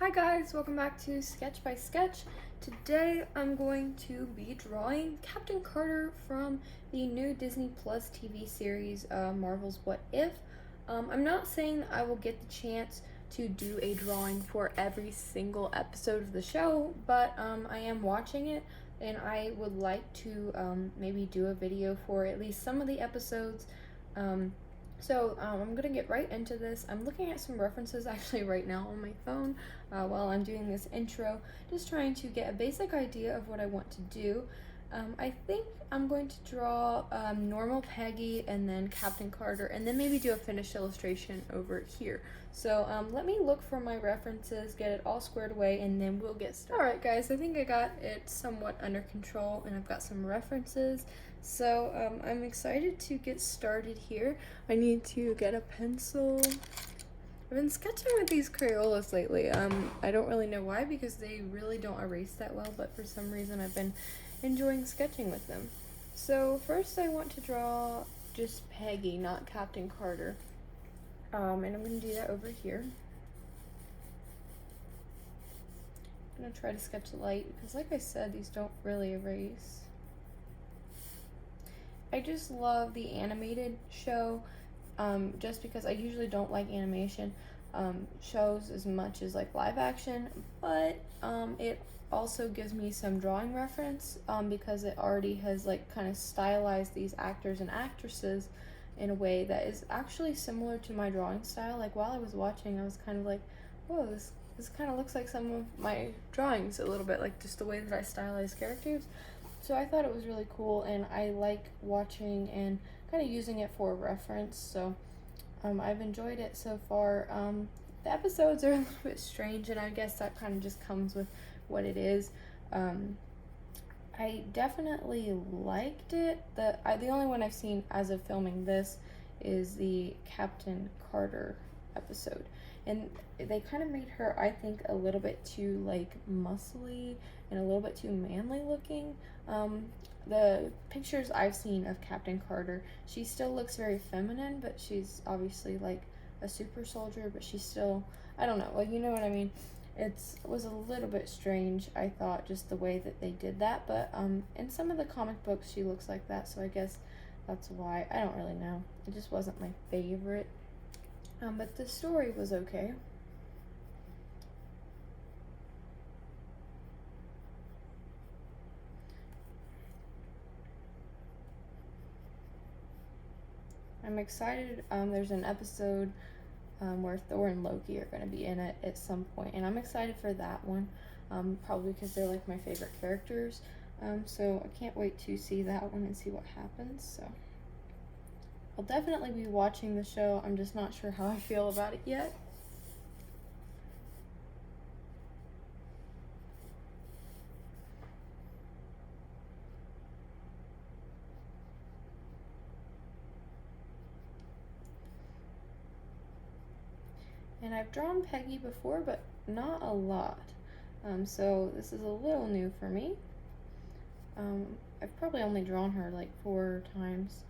Hi guys, welcome back to Sketch by Sketch. Today I'm going to be drawing Captain Carter from the new Disney Plus TV series Marvel's What If. I'm not saying I will get the chance to do a drawing for every single episode of the show, but I am watching it and I would like to maybe do a video for at least some of the episodes. I'm gonna get right into this. I'm looking at some references actually right now on my phone while I'm doing this intro, just trying to get a basic idea of what I want to do. I think I'm going to draw normal Peggy and then Captain Carter, and then maybe do a finished illustration over here. So let me look for my references, get it all squared away, and then we'll get started. Alright guys, I think I got it somewhat under control, and I've got some references. So I'm excited to get started here. I need to get a pencil. I've been sketching with these Crayolas lately. I don't really know why, because they really don't erase that well, but for some reason I've been enjoying sketching with them. So first I want to draw just Peggy, not Captain Carter. And I'm going to do that over here. I'm going to try to sketch light, because like I said, these don't really erase. I just love the animated show, just because I usually don't like animation shows as much as like live action, but it also gives me some drawing reference because it already has like kind of stylized these actors and actresses in a way that is actually similar to my drawing style. Like while I was watching, I was kind of like, whoa, this kind of looks like some of my drawings a little bit, like just the way that I stylize characters. So I thought it was really cool, and I like watching and kind of using it for reference. So I've enjoyed it so far. The episodes are a little bit strange, and I guess that kind of just comes with what it is. I definitely liked it. The only one I've seen as of filming this is the Captain Carter episode, and they kind of made her, I think, a little bit too like muscly and a little bit too manly looking. The pictures I've seen of Captain Carter, she still looks very feminine, but she's obviously like a super soldier, but she's still, I don't know, like, you know what I mean? It was a little bit strange, I thought, just the way that they did that, but in some of the comic books she looks like that, so I guess that's why. I don't really know. It just wasn't my favorite. But the story was okay. I'm excited. There's an episode where Thor and Loki are going to be in it at some point, and I'm excited for that one, probably because they're like my favorite characters. So I can't wait to see that one and see what happens. So I'll definitely be watching the show. I'm just not sure how I feel about it yet. And I've drawn Peggy before, but not a lot. So this is a little new for me. I've probably only drawn her like 4 times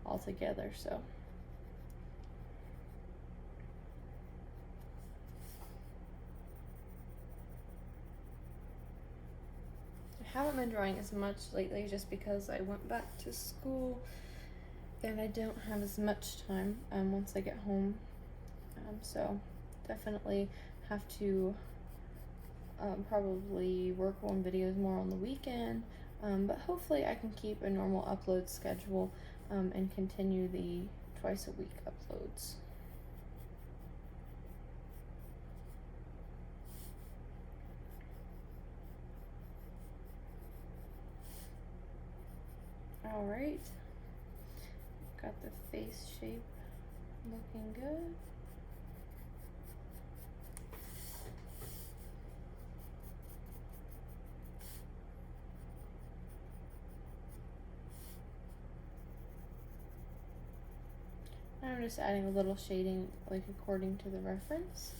altogether, so. I haven't been drawing as much lately just because I went back to school and I don't have as much time once I get home. So definitely have to probably work on videos more on the weekend, but hopefully I can keep a normal upload schedule and continue the twice a week uploads. Alright, got the face shape looking good. I'm just adding a little shading, like according to the reference.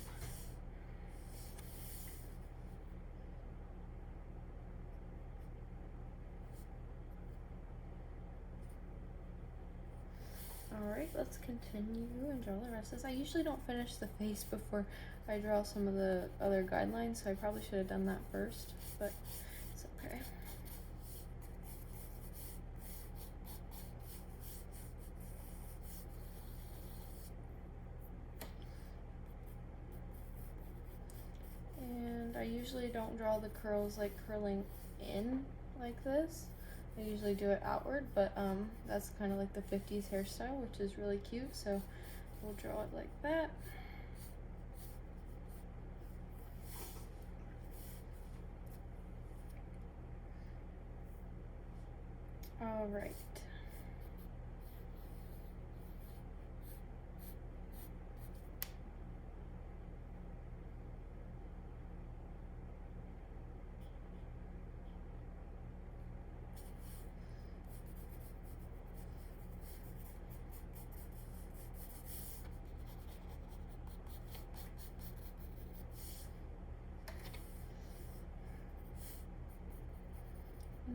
Alright, let's continue and draw the rest of this. I usually don't finish the face before I draw some of the other guidelines, so I probably should have done that first, but it's okay. And I usually don't draw the curls like curling in like this. I usually do it outward, but that's kind of like the 50s hairstyle, which is really cute, so we'll draw it like that. All right.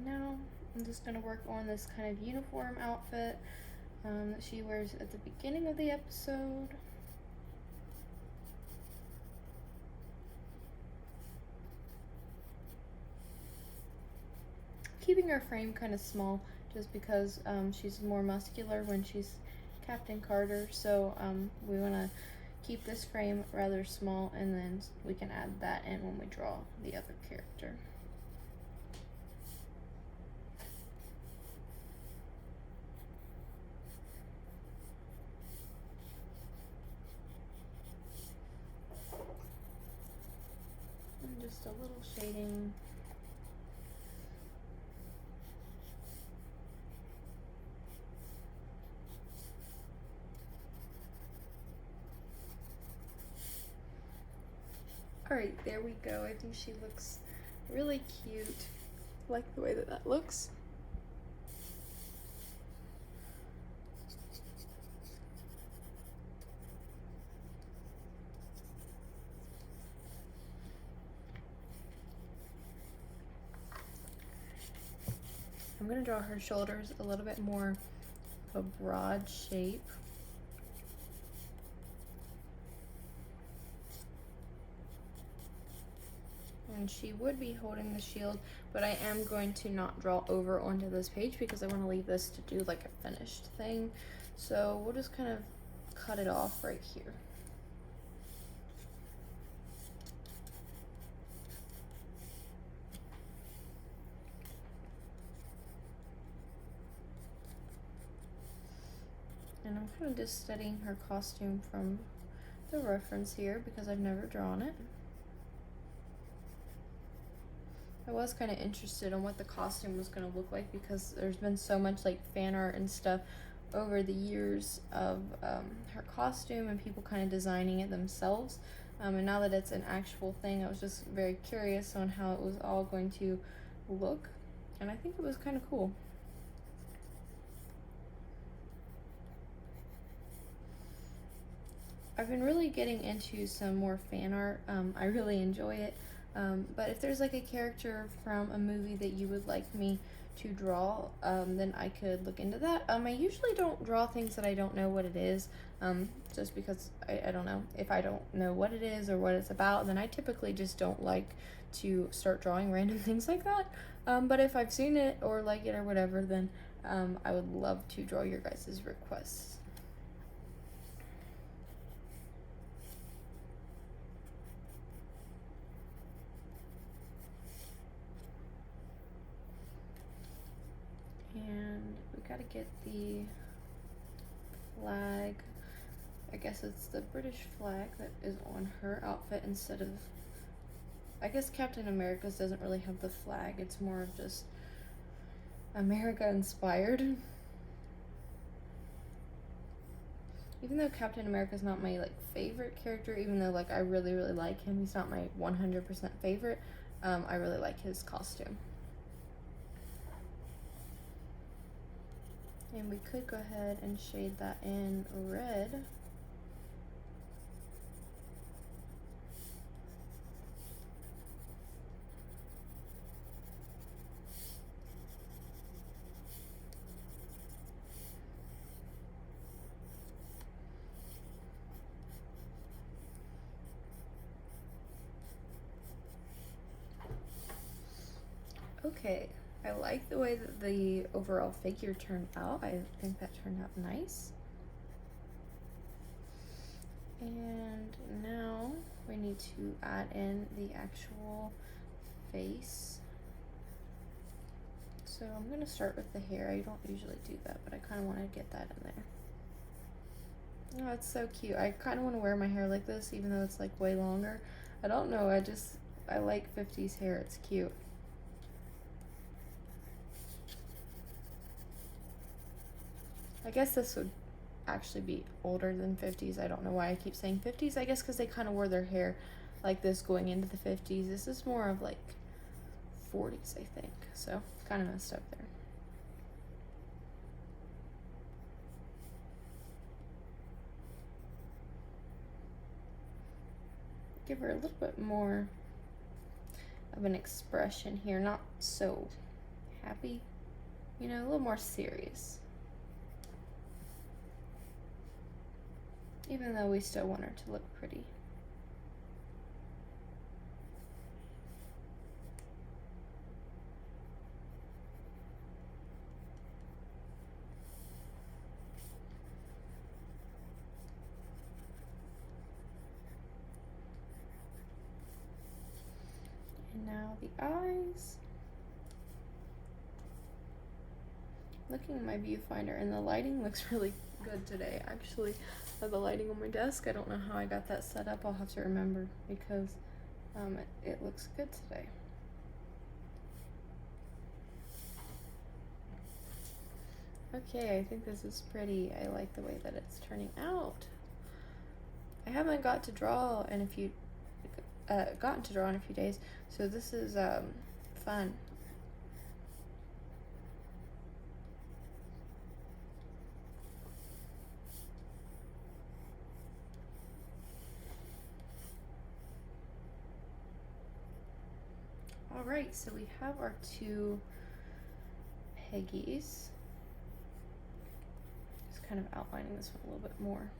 Now I'm just going to work on this kind of uniform outfit that she wears at the beginning of the episode. Keeping her frame kind of small just because she's more muscular when she's Captain Carter, so we want to keep this frame rather small, and then we can add that in when we draw the other character. And just a little shading. Alright, there we go. I think she looks really cute. I like the way that that looks. I'm going to draw her shoulders a little bit more of a broad shape. And she would be holding the shield, but I am going to not draw over onto this page because I want to leave this to do like a finished thing. So we'll just kind of cut it off right here. And I'm kind of just studying her costume from the reference here because I've never drawn it. I was kind of interested in what the costume was going to look like because there's been so much like fan art and stuff over the years of her costume and people kind of designing it themselves. And now that it's an actual thing, I was just very curious on how it was all going to look. And I think it was kind of cool. I've been really getting into some more fan art. I really enjoy it. But if there's like a character from a movie that you would like me to draw, then I could look into that. I usually don't draw things that I don't know what it is, just because I don't know. If I don't know what it is or what it's about, then I typically just don't like to start drawing random things like that. But if I've seen it or like it or whatever, then I would love to draw your guys' requests. And we gotta get the flag. I guess it's the British flag that is on her outfit instead of, I guess Captain America's doesn't really have the flag. It's more of just America inspired. Even though Captain America's not my like favorite character, even though like I really like him, he's not my 100% favorite. I really like his costume. And we could go ahead and shade that in red. Okay, I like the way that the overall figure turned out. I think that turned out nice. And now we need to add in the actual face. So I'm gonna start with the hair. I don't usually do that, but I kind of want to get that in there. Oh, it's so cute. I kind of want to wear my hair like this, even though it's like way longer. I don't know, I like 50s hair. It's cute. I guess this would actually be older than 50s. I don't know why I keep saying 50s. I guess because they kind of wore their hair like this going into the 50s. This is more of like 40s, I think. So kind of messed up there. Give her a little bit more of an expression here, not so happy, you know, a little more serious. Even though we still want her to look pretty. And now the eyes. Looking at my viewfinder, and the lighting looks really good today, actually. The lighting on my desk, I don't know how I got that set up. I'll have to remember, because it looks good today. Okay, I think this is pretty. I like the way that it's turning out. I haven't gotten to draw in a few days, so this is fun. All right, so we have our two Peggies. Just kind of outlining this one a little bit more.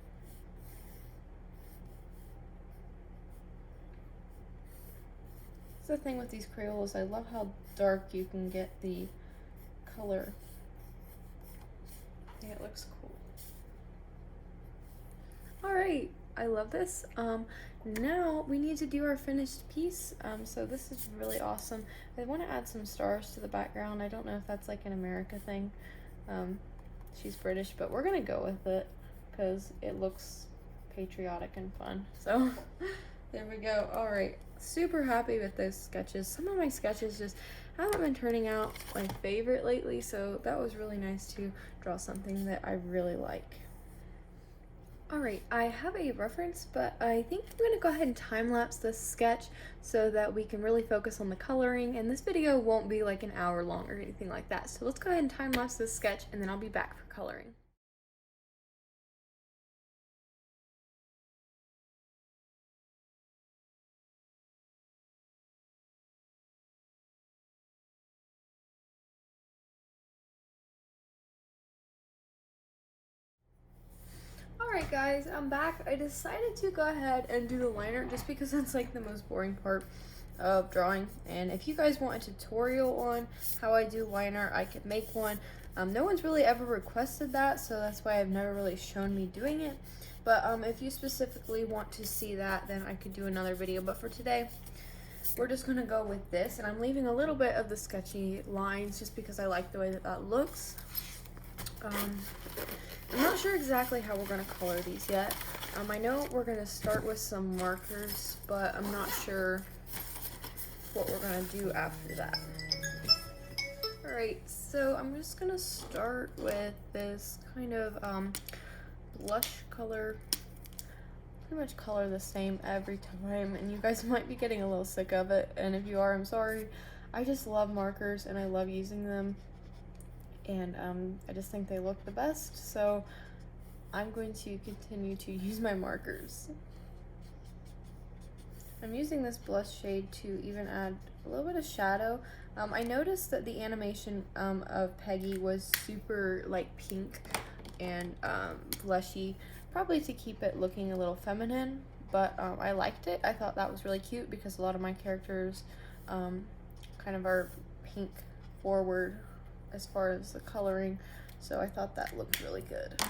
That's the thing with these Crayolas. I love how dark you can get the color. I think it looks cool. All right, I love this. Now we need to do our finished piece. So this is really awesome. I want to add some stars to the background. I don't know if that's like an America thing. She's British, but we're gonna go with it because it looks patriotic and fun. So there we go. All right, super happy with those sketches. Some of my sketches just haven't been turning out my favorite lately, so that was really nice to draw something that I really like. Alright, I have a reference, but I think I'm going to go ahead and time-lapse this sketch so that we can really focus on the coloring, and this video won't be like an hour long or anything like that. So let's go ahead and time-lapse this sketch, and then I'll be back for coloring. Alright guys, I'm back. I decided to go ahead and do the liner just because it's like the most boring part of drawing, and if you guys want a tutorial on how I do liner, I could make one. No one's really ever requested that, so that's why I've never really shown me doing it, but if you specifically want to see that, then I could do another video. But for today, we're just gonna go with this, and I'm leaving a little bit of the sketchy lines just because I like the way that that looks. I'm not sure exactly how we're going to color these yet. I know we're going to start with some markers, but I'm not sure what we're going to do after that. Alright, so I'm just going to start with this kind of blush color. Pretty much color the same every time, and you guys might be getting a little sick of it, and if you are, I'm sorry. I just love markers and I love using them. And I just think they look the best, so I'm going to continue to use my markers. I'm using this blush shade to even add a little bit of shadow. I noticed that the animation of Peggy was super like pink and blushy, probably to keep it looking a little feminine, but I liked it. I thought that was really cute because a lot of my characters kind of are pink forward as far as the coloring, so I thought that looked really good.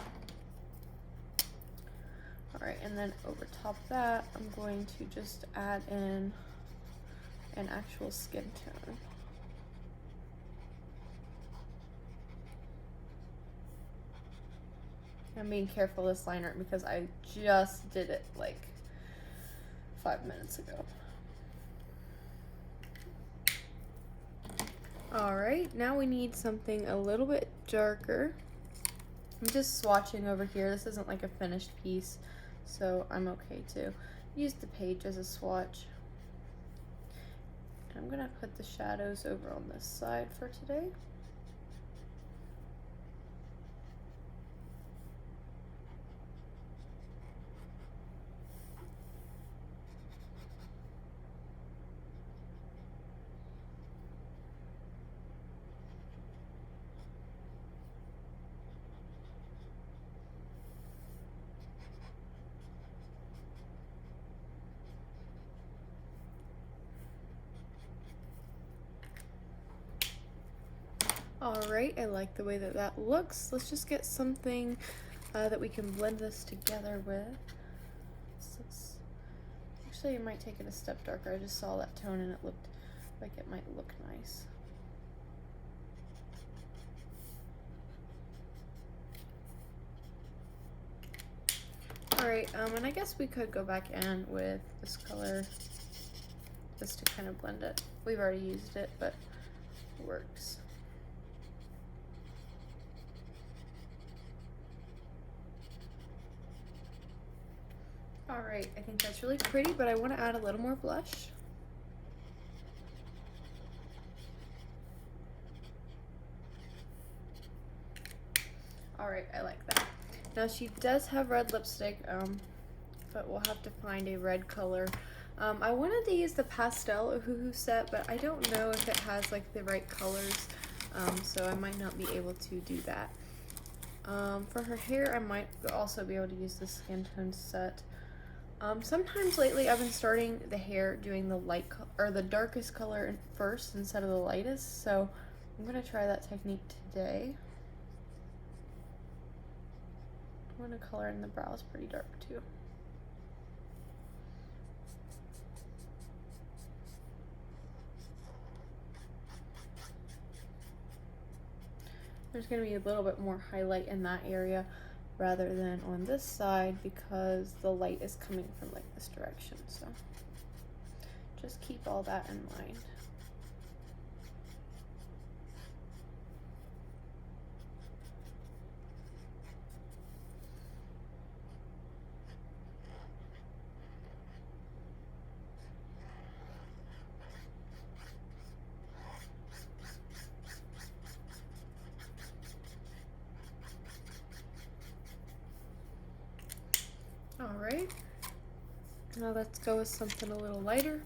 Alright, and then over top of that, I'm going to just add in an actual skin tone. I'm being careful with this liner because I just did it like 5 minutes ago. Alright, now we need something a little bit darker. I'm just swatching over here. This isn't like a finished piece, so I'm okay to use the page as a swatch. And I'm gonna put the shadows over on this side for today. Alright, I like the way that that looks. Let's just get something that we can blend this together with. Actually, I might take it a step darker. I just saw that tone and it looked like it might look nice. Alright, and I guess we could go back in with this color just to kind of blend it. We've already used it, but it works. Alright, I think that's really pretty, but I want to add a little more blush. Alright, I like that. Now she does have red lipstick, but we'll have to find a red color. I wanted to use the pastel Ohuhu set, but I don't know if it has like the right colors, so I might not be able to do that. For her hair, I might also be able to use the skin tone set. Sometimes lately I've been starting the hair doing the light or the darkest color first instead of the lightest, so I'm gonna try that technique today. I'm gonna color in the brows pretty dark too. There's gonna be a little bit more highlight in that area rather than on this side because the light is coming from like this direction, so just keep all that in mind. Alright, now let's go with something a little lighter.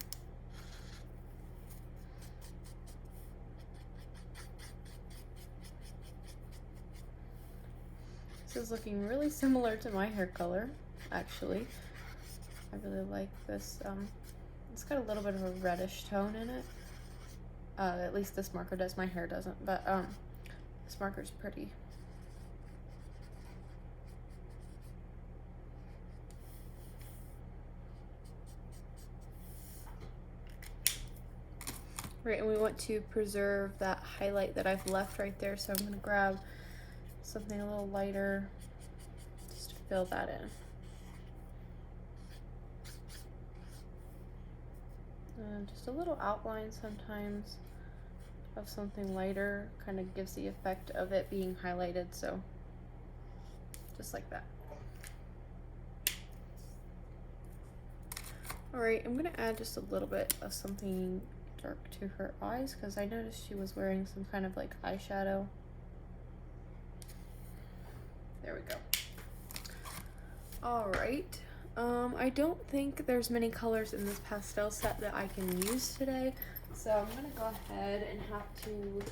This is looking really similar to my hair color, actually. I really like this. It's got a little bit of a reddish tone in it. At least this marker does. My hair doesn't, but this marker's pretty. Right, and we want to preserve that highlight that I've left right there, so I'm going to grab something a little lighter just to fill that in. And just a little outline sometimes of something lighter kind of gives the effect of it being highlighted, so just like that. Alright, I'm going to add just a little bit of something dark to her eyes because I noticed she was wearing some kind of like eyeshadow. There we go. Alright, I don't think there's many colors in this pastel set that I can use today, so I'm gonna go ahead and have to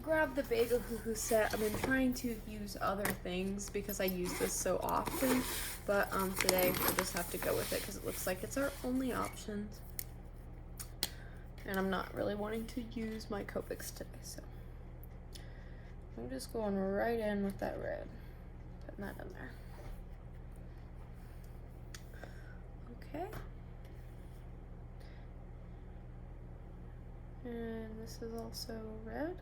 grab the Big Ohuhu set. I've been trying to use other things because I use this so often, but today we'll just have to go with it because it looks like it's our only option. And I'm not really wanting to use my Copics today, so I'm just going right in with that red. Putting that in there. Okay. And this is also red.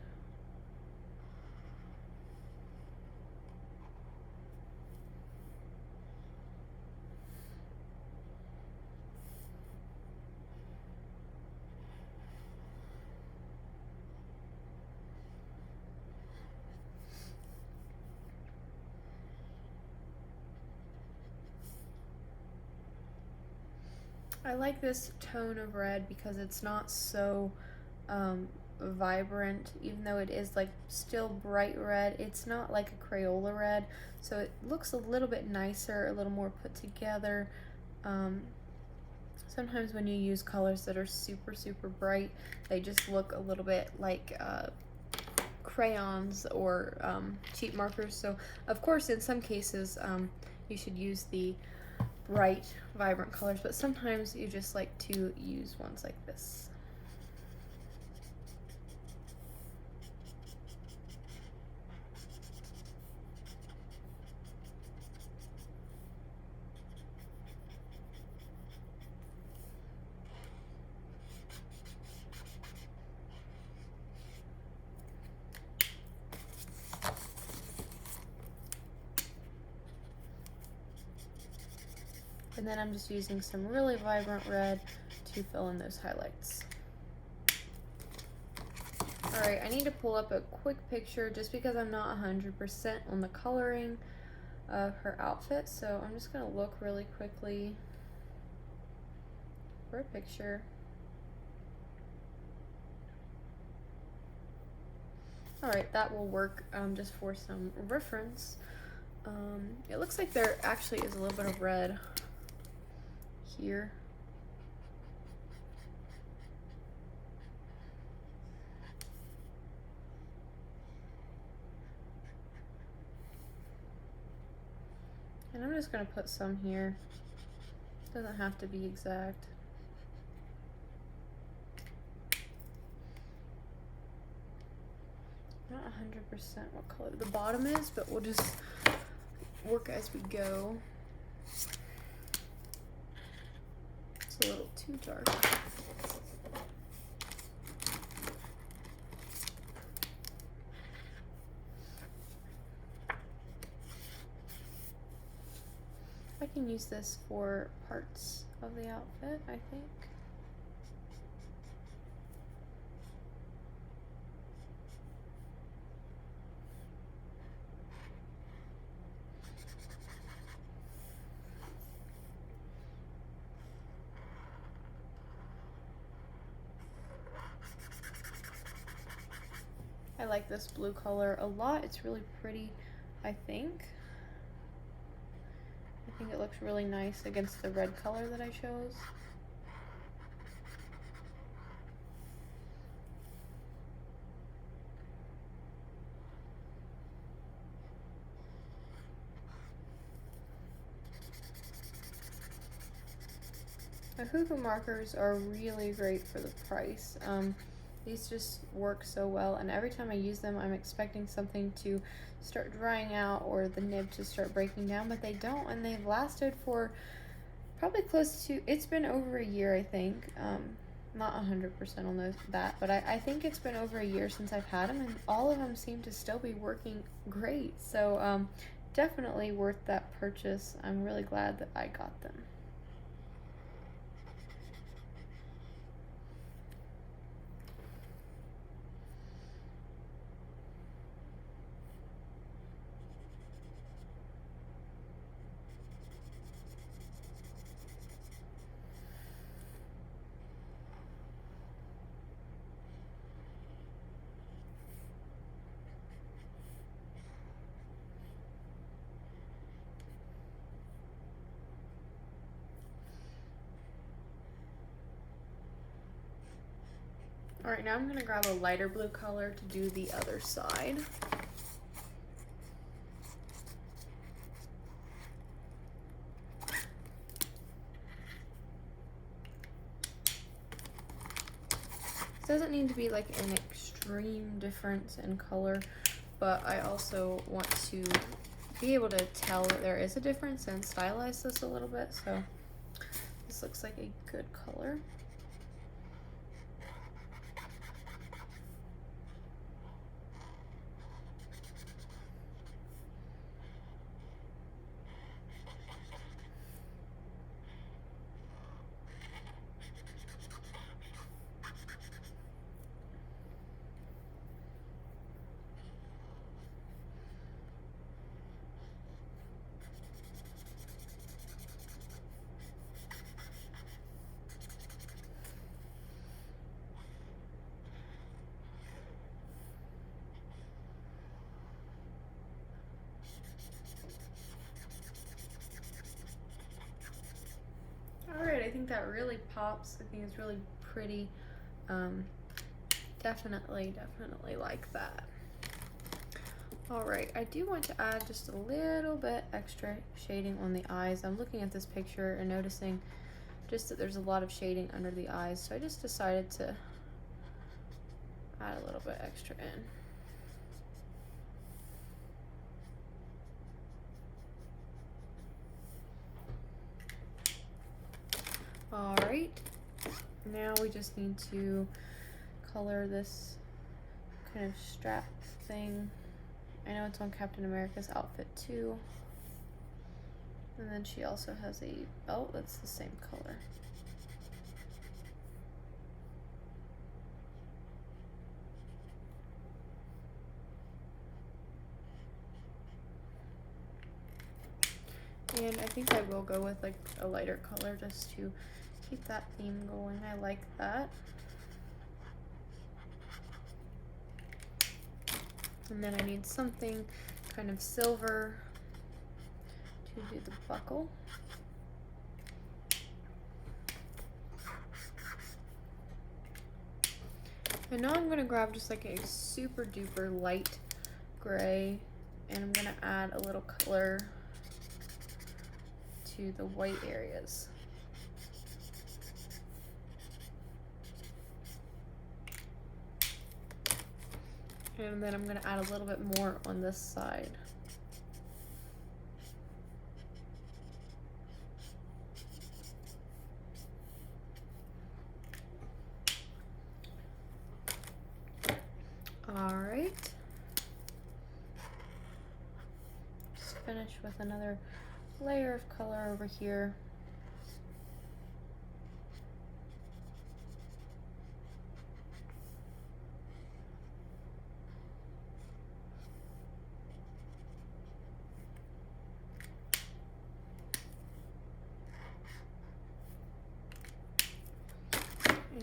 I like this tone of red because it's not so vibrant, even though it is like still bright red. It's not like a Crayola red, so it looks a little bit nicer, a little more put together. Sometimes when you use colors that are super bright, they just look a little bit like crayons or cheap markers. So of course in some cases you should use the bright, vibrant colors, but sometimes you just like to use ones like this. And then I'm just using some really vibrant red to fill in those highlights. Alright, I need to pull up a quick picture just because I'm not 100% on the coloring of her outfit, so I'm just going to look really quickly for a picture. Alright, that will work just for some reference. It looks like there actually is a little bit of red here. And I'm just going to put some here. Doesn't have to be exact. Not 100% what color the bottom is, but we'll just work as we go. It's a little too dark. I can use this for parts of the outfit, I think. I like this blue color a lot. It's really pretty, I think. I think it looks really nice against the red color that I chose. The Hugo markers are really great for the price. These just work so well, and every time I use them I'm expecting something to start drying out or the nib to start breaking down, but they don't, and they've lasted for probably close to, it's been over a year, I think. Not 100% on that, but I think it's been over a year since I've had them, and all of them seem to still be working great. So definitely worth that purchase. I'm really glad that I got them. Alright, now I'm going to grab a lighter blue color to do the other side. It doesn't need to be like an extreme difference in color, but I also want to be able to tell that there is a difference and stylize this a little bit. So this looks like a good color. Alright, I think that really pops. I think it's really pretty. Definitely like that. Alright, I do want to add just a little bit extra shading on the eyes. I'm looking at this picture and noticing just that there's a lot of shading under the eyes, so I just decided to add a little bit extra in. Alright, now we just need to color this kind of strap thing. I know it's on Captain America's outfit too. And then she also has a belt that's the same color. And I think I will go with like a lighter color just to keep that theme going. I like that. And then I need something kind of silver to do the buckle. And now I'm gonna grab just like a super duper light gray, and I'm gonna add a little color to the white areas. And then I'm gonna add a little bit more on this side. All right. Just finish with another layer of color over here.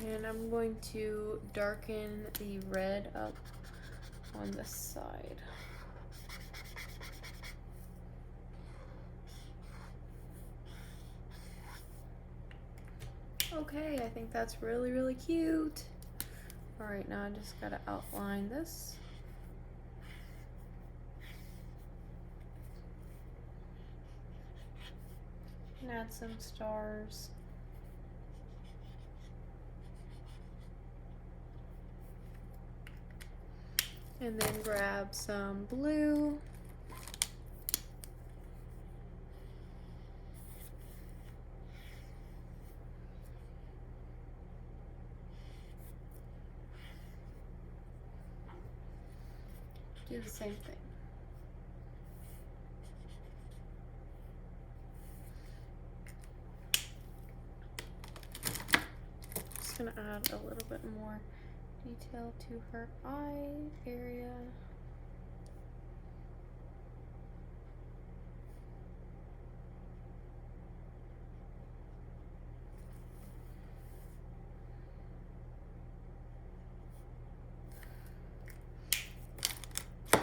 And I'm going to darken the red up on this side. Okay, I think that's really cute. All right, now I just gotta outline this. And add some stars. And then grab some blue. Do the same thing. Just gonna add a little bit more detail to her eye area.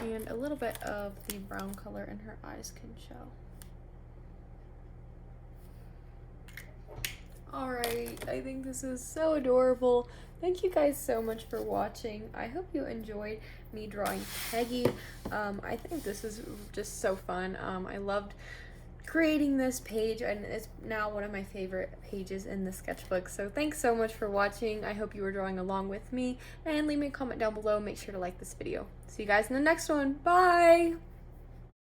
And a little bit of the brown color in her eyes can show. Alright, I think this is so adorable. Thank you guys so much for watching. I hope you enjoyed me drawing Peggy. I think this is just so fun. I loved creating this page, and it's now one of my favorite pages in the sketchbook. So thanks so much for watching. I hope you were drawing along with me, and leave me a comment down below. Make sure to like this video. See you guys in the next one. Bye!